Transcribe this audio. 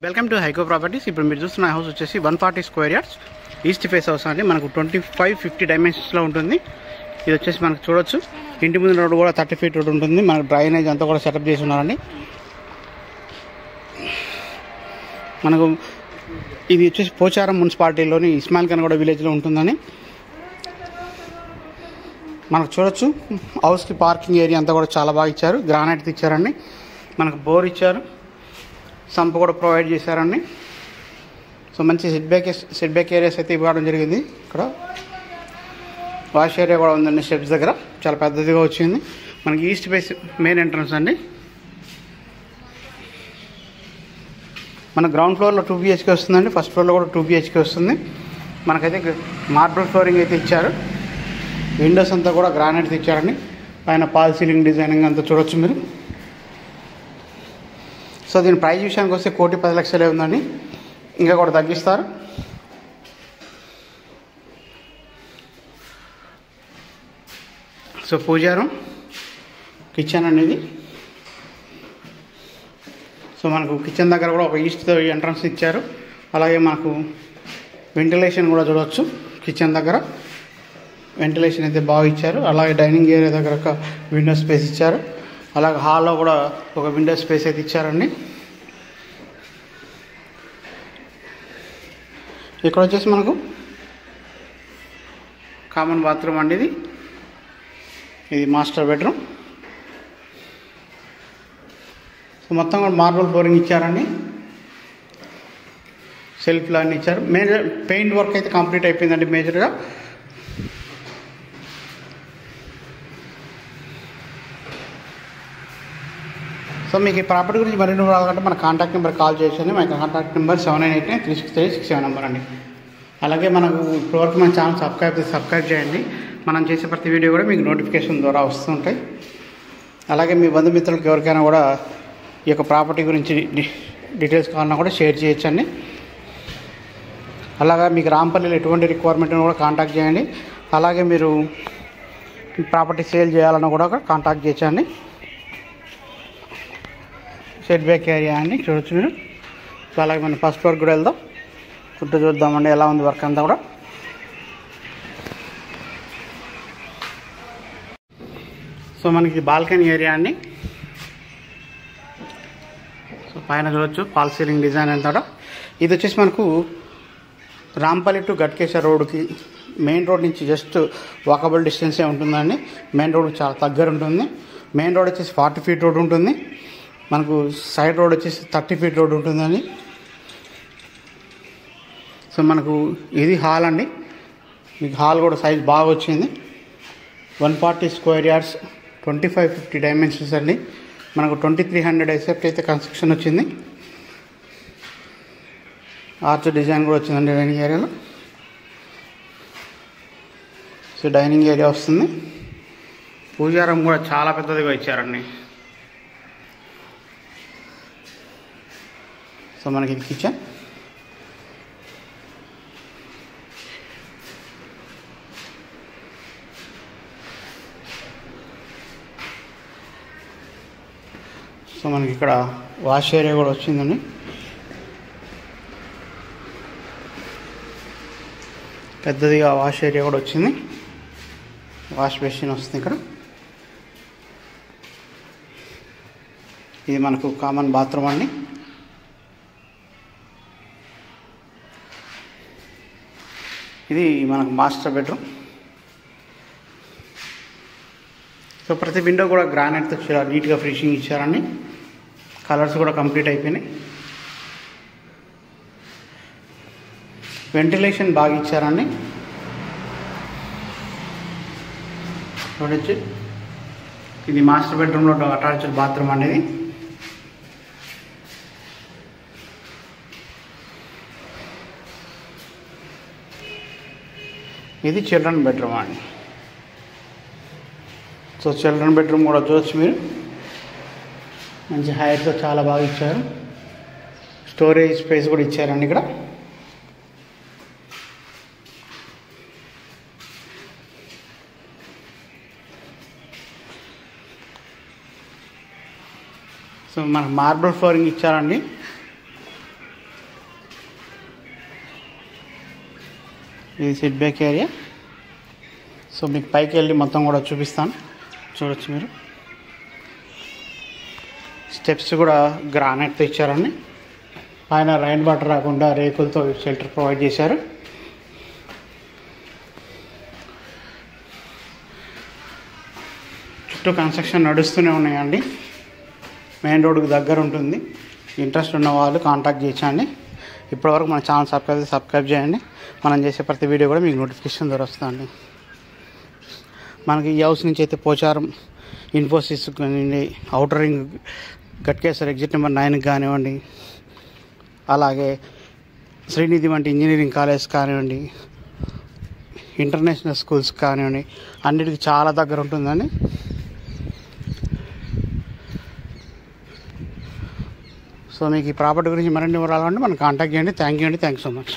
Welcome to హైకో properties. ఇప్పుడు మీరు చూస్తున్న హౌస్ వచ్చేసి 140 square yards east face house అండి. మనకు 25-50 డైమెన్షన్స్లో ఉంటుంది. ఇది వచ్చేసి మనకు చూడొచ్చు, ఇంటి ముందు రోడ్డు కూడా 30 ఫీట్ రోడ్ ఉంటుంది. మనకు డ్రైనేజ్ అంతా కూడా సెటప్ చేసి ఉన్నారండి. మనకు ఇది వచ్చేసి పోచారం మున్సిపాలిటీలోని ఇస్మాయిల్ ఖాన్ కూడా విలేజ్లో ఉంటుందని మనకు చూడొచ్చు. హౌస్కి పార్కింగ్ ఏరియా అంతా కూడా చాలా బాగా ఇచ్చారు. గ్రానైట్ ఇచ్చారండి. మనకు బోర్ ఇచ్చారు, సంప్ కూడా ప్రొవైడ్ చేశారండి. సో మంచి సెట్ బ్యాక్ ఏరియాస్ అయితే ఇవ్వడం జరిగింది. ఇక్కడ వాష్ ఏరియా కూడా ఉందండి. స్టెప్స్ దగ్గర చాలా పెద్దదిగా వచ్చింది. మనకి ఈస్ట్ ఫేస్ మెయిన్ ఎంట్రన్స్ అండి. మన గ్రౌండ్ ఫ్లోర్లో 2 BHK వస్తుందండి. ఫస్ట్ ఫ్లోర్లో కూడా 2 BHK వస్తుంది. మనకైతే మార్బుల్ ఫ్లోరింగ్ అయితే ఇచ్చారు. విండోస్ అంతా కూడా గ్రానైట్ ఇచ్చారండి. పైన పాల్ సీలింగ్ డిజైనింగ్ అంతా చూడొచ్చు మీరు. సో దీని ప్రైస్ విషయానికి వస్తే 1,10,00,000 ఉందండి. ఇంకా కూడా తగ్గిస్తారు. సో పూజారం కిచెన్ అనేది. సో మనకు కిచెన్ దగ్గర కూడా ఒక ఈస్ట్ ఎంట్రన్స్ ఇచ్చారు. అలాగే మనకు వెంటిలేషన్ కూడా చూడవచ్చు. కిచెన్ దగ్గర వెంటిలేషన్ అయితే బాగా ఇచ్చారు. అలాగే డైనింగ్ ఏరియా దగ్గర ఒక విండో స్పేస్ ఇచ్చారు. అలాగే హాల్లో కూడా ఒక విండో స్పేస్ అయితే ఇచ్చారండి. ఇక్కడ వచ్చేసి మనకు కామన్ బాత్రూమ్ అండి. ఇది మాస్టర్ బెడ్రూమ్. సో మొత్తం కూడా మార్బుల్ ఫ్లోరింగ్ ఇచ్చారండి. సెల్ఫ్లు అన్నీ ఇచ్చారు. మేజర్ పెయింట్ వర్క్ అయితే కంప్లీట్ అయిపోయిందండి మేజర్గా. సో మీకు ఈ ప్రాపర్టీ గురించి మరిన్ని రావాలంటే మన కాంటాక్ట్ నెంబర్ కాల్ చేయండి. మన కాంటాక్ట్ నెంబర్ 79893637 నెంబర్ అండి. అలాగే మనకు ఇప్పటివరకు మన ఛానల్ సబ్స్క్రైబ్ చేయండి. మనం చేసే ప్రతి వీడియో కూడా మీకు నోటిఫికేషన్ ద్వారా వస్తుంటాయి. అలాగే మీ బంధుమిత్రులకు ఎవరికైనా కూడా ఈ యొక్క ప్రాపర్టీ గురించి డీటెయిల్స్ కావాలన్నా కూడా షేర్ చేయొచ్చండి. అలాగే మీకు రాంపల్లిలో ఎటువంటి రిక్వైర్మెంట్ కూడా కాంటాక్ట్ చేయండి. అలాగే మీరు ప్రాపర్టీ సేల్ చేయాలన్నా కూడా కాంటాక్ట్ చేయొచ్చండి. సెట్ బ్యాక్ ఏరియా అండి చూడొచ్చు మీరు. సో అలాగే మనం ఫస్ట్ ఫ్లోర్ కూడా వెళ్దాం, చుట్టూ చూద్దామండి ఎలా ఉంది వర్క్ అంతా కూడా. సో మనకి బాల్కనీ ఏరియా అండి. సో పైన చూడొచ్చు ఫాల్ సీలింగ్ డిజైన్ అంతా కూడా. ఇది వచ్చేసి మనకు రాంపల్లి టు గట్కేశ్వర రోడ్డుకి మెయిన్ రోడ్ నుంచి జస్ట్ వాకబుల్ డిస్టెన్సే ఉంటుందండి. మెయిన్ రోడ్ చాలా దగ్గర ఉంటుంది. మెయిన్ రోడ్ వచ్చేసి 40 ఫీట్ రోడ్ ఉంటుంది. మనకు సైడ్ రోడ్ వచ్చేసి 30 ఫీట్ రోడ్ ఉంటుందండి. సో మనకు ఇది హాల్ అండి. మీకు హాల్ కూడా సైజ్ బాగా వచ్చింది. 140 స్క్వేర్ యార్డ్స్ 25-50 డైమెన్షన్స్ అండి. మనకు 2300 ఎసెప్ట్ అయితే కన్స్ట్రక్షన్ వచ్చింది. ఆర్చ్ డిజైన్ కూడా వచ్చిందండి డైనింగ్ ఏరియాలో. సో డైనింగ్ ఏరియా వస్తుంది. పూజారం కూడా చాలా పెద్దదిగా ఇచ్చారండి. సో మనకి ఇది కిచెన్. సో మనకి ఇక్కడ వాష్ ఏరియా కూడా వచ్చిందండి. పెద్దదిగా వాష్ ఏరియా కూడా వచ్చింది. వాష్ బేసిన్ వస్తుంది ఇక్కడ. ఇది మనకు కామన్ బాత్రూమ్ అండి. ఇది మనకు మాస్టర్ బెడ్రూమ్. సో ప్రతి విండో కూడా గ్రానైట్తో చాలా నీట్గా ఫినిషింగ్ ఇచ్చారండి. కలర్స్ కూడా కంప్లీట్ అయిపోయినాయి. వెంటిలేషన్ బాగా ఇచ్చారండి. చూడొచ్చు ఇది మాస్టర్ బెడ్రూమ్లో అటాచ్డ్ బాత్రూమ్ అనేది. ఇది చిల్డ్రన్ బెడ్రూమ్ అండి. సో చిల్డ్రన్ బెడ్రూమ్ కూడా చూడొచ్చు మీరు. మంచి హైట్తో చాలా బాగా ఇచ్చారు. స్టోరేజ్ స్పేస్ కూడా ఇచ్చారండి ఇక్కడ. సో మనకు మార్బుల్ ఫ్లోరింగ్ ఇచ్చారండి. ఇది సిట్ బ్యాక్ ఏరియా. సో మీకు పైకి వెళ్ళి మొత్తం కూడా చూపిస్తాను, చూడొచ్చు మీరు. స్టెప్స్ కూడా గ్రానైట్తో ఇచ్చారండి. పైన రైన్ వాటర్ రాకుండా రేకులతో షెల్టర్ ప్రొవైడ్ చేశారు. చుట్టూ కన్స్ట్రక్షన్ నడుస్తూనే ఉన్నాయండి. మెయిన్ రోడ్డుకి దగ్గర ఉంటుంది. ఇంట్రెస్ట్ ఉన్న వాళ్ళు కాంటాక్ట్ చేయొచ్చండి. ఇప్పటివరకు మన ఛానల్ సబ్స్క్రైబ్ చేయండి. మనం చేసే ప్రతి వీడియో కూడా మీకు నోటిఫికేషన్ ద్వారా వస్తుందండి. మనకి ఈ హౌస్ నుంచి అయితే పోచారం ఇన్ఫోసిస్ కానివ్వండి, outer ring Ghatkesar exit number 9 కానివ్వండి, అలాగే శ్రీనిధి వంటి ఇంజనీరింగ్ కాలేజ్ కానివ్వండి, ఇంటర్నేషనల్ స్కూల్స్ కానివ్వండి, అన్నిటికీ చాలా దగ్గర ఉంటుందండి. సో మీకు ఈ ప్రాపర్టీ గురించి మరిన్ని వివరాలు అంటే మనం కాంటాక్ట్ చేయండి. Thank you so much.